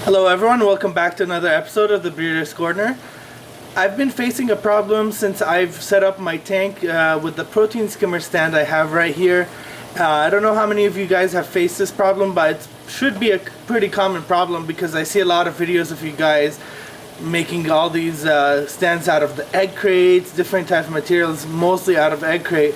Hello everyone, welcome back to another episode of the Breeder's Corner. I've been facing a problem since I've set up my tank with the protein skimmer stand I have right here. I don't know how many of you guys have faced this problem, but it should be a pretty common problem because I see a lot of videos of you guys making all these stands out of the egg crates, different types of materials, mostly out of egg crate,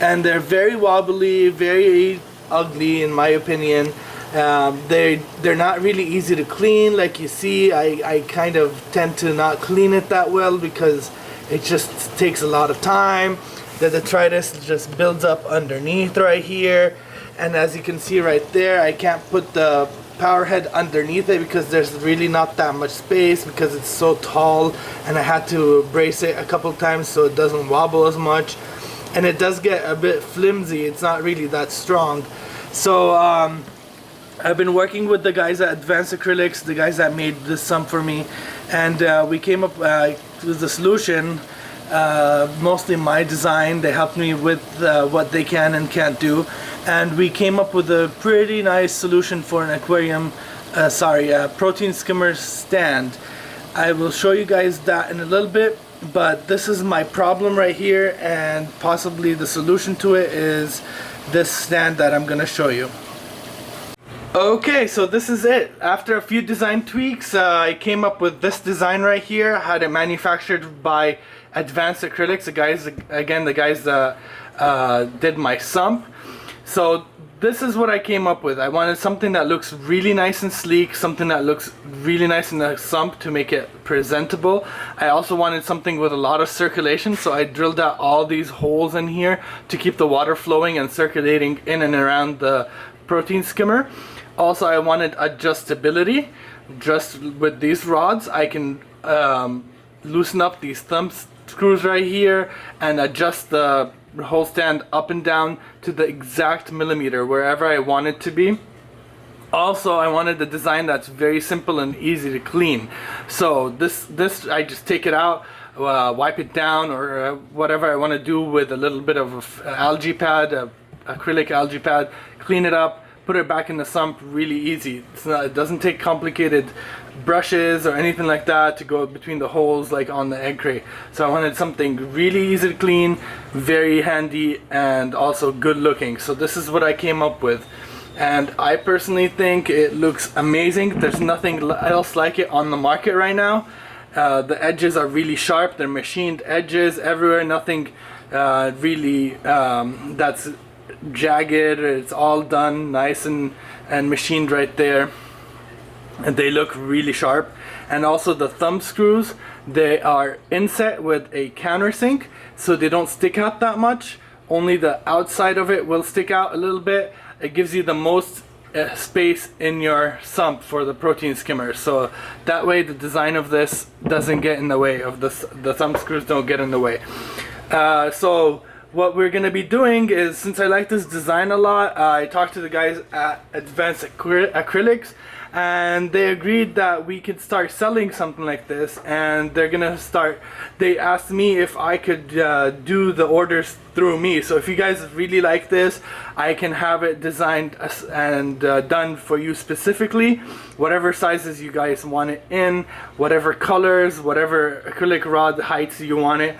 and they're very wobbly, very ugly in my opinion. They're not really easy to clean. Like you see, I kind of tend to not clean it that well because it just takes a lot of time. The detritus just builds up underneath right here, and as you can see right there, I can't put the power head underneath it because there's really not that much space because it's so tall, and I had to brace it a couple times so it doesn't wobble as much, and it does get a bit flimsy. It's not really that strong. So I've been working with the guys at Advanced Acrylics, the guys that made this sump for me, and we came up with the solution, mostly my design. They helped me with what they can and can't do, and we came up with a pretty nice solution for an aquarium, protein skimmer stand. I will show you guys that in a little bit, but this is my problem right here, and possibly the solution to it is this stand that I'm gonna show you. Okay, so this is it. After a few design tweaks, I came up with this design right here. I had it manufactured by Advanced Acrylics, the guys that did my sump. So this is what I came up with. I wanted something that looks really nice and sleek, something that looks really nice in the sump to make it presentable. I also wanted something with a lot of circulation, so I drilled out all these holes in here to keep the water flowing and circulating in and around the protein skimmer. Also, I wanted adjustability. Just with these rods, I can loosen up these thumb screws right here and adjust the whole stand up and down to the exact millimeter wherever I want it to be. Also, I wanted a design that's very simple and easy to clean. So this I just take it out, wipe it down, or whatever I want to do with a little bit of algae pad, acrylic algae pad, clean it up, put it back in the sump. Really easy. It doesn't take complicated brushes or anything like that to go between the holes like on the egg crate. So I wanted something really easy to clean, very handy, and also good looking. So this is what I came up with, and I personally think it looks amazing. There's nothing else like it on the market right now. The edges are really sharp. They're machined edges everywhere. Nothing really that's jagged. It's all done nice and machined right there, and they look really sharp. And also the thumb screws, they are inset with a countersink, so they don't stick out that much. Only the outside of it will stick out a little bit. It gives you the most space in your sump for the protein skimmer, so that way the design of this doesn't get in the way of the thumb screws, don't get in the way. So what we're going to be doing is, since I like this design a lot, I talked to the guys at Advanced Acrylics, and they agreed that we could start selling something like this, and they asked me if I could do the orders through me. So if you guys really like this, I can have it designed and done for you specifically, whatever sizes you guys want it in, whatever colors, whatever acrylic rod heights you want it.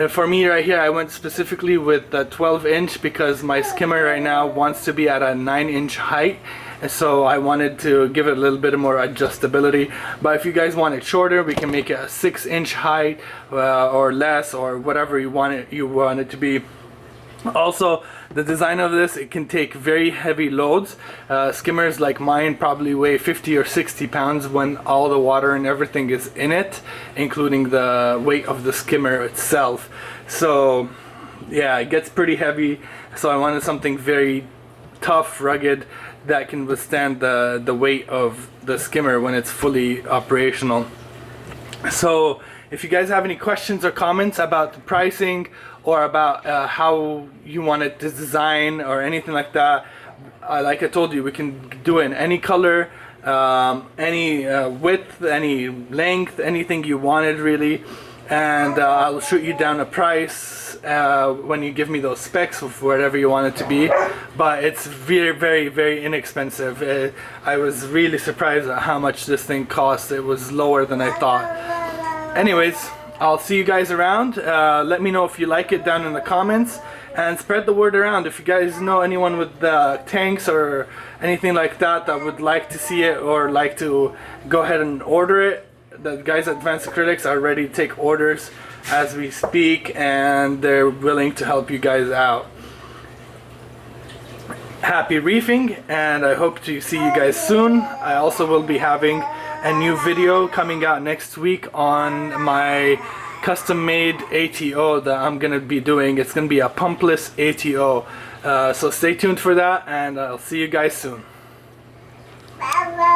For me right here, I went specifically with the 12-inch because my skimmer right now wants to be at a 9-inch height, and so I wanted to give it a little bit more adjustability. But if you guys want it shorter, we can make it a 6-inch height or less, or whatever you want it to be. Also, the design of this, it can take very heavy loads. Skimmers like mine probably weigh 50 or 60 pounds when all the water and everything is in it, including the weight of the skimmer itself. So yeah, it gets pretty heavy, so I wanted something very tough, rugged, that can withstand the weight of the skimmer when it's fully operational. So if you guys have any questions or comments about the pricing, or about how you want it to design, or anything like that, like I told you, we can do it in any color, any width, any length, anything you wanted really. and I'll shoot you down a price when you give me those specs of whatever you want it to be. But it's very, very, very inexpensive. I was really surprised at how much this thing cost. It was lower than I thought. Anyways, I'll see you guys around. Let me know if you like it down in the comments, and spread the word around. If you guys know anyone with tanks or anything like that that would like to see it or like to go ahead and order it, the guys at Advanced Acrylics are ready to take orders as we speak, and they're willing to help you guys out. Happy reefing, and I hope to see you guys soon. I also will be having a new video coming out next week on my custom made ATO that I'm gonna be doing. It's gonna be a pumpless ATO, so stay tuned for that, and I'll see you guys soon.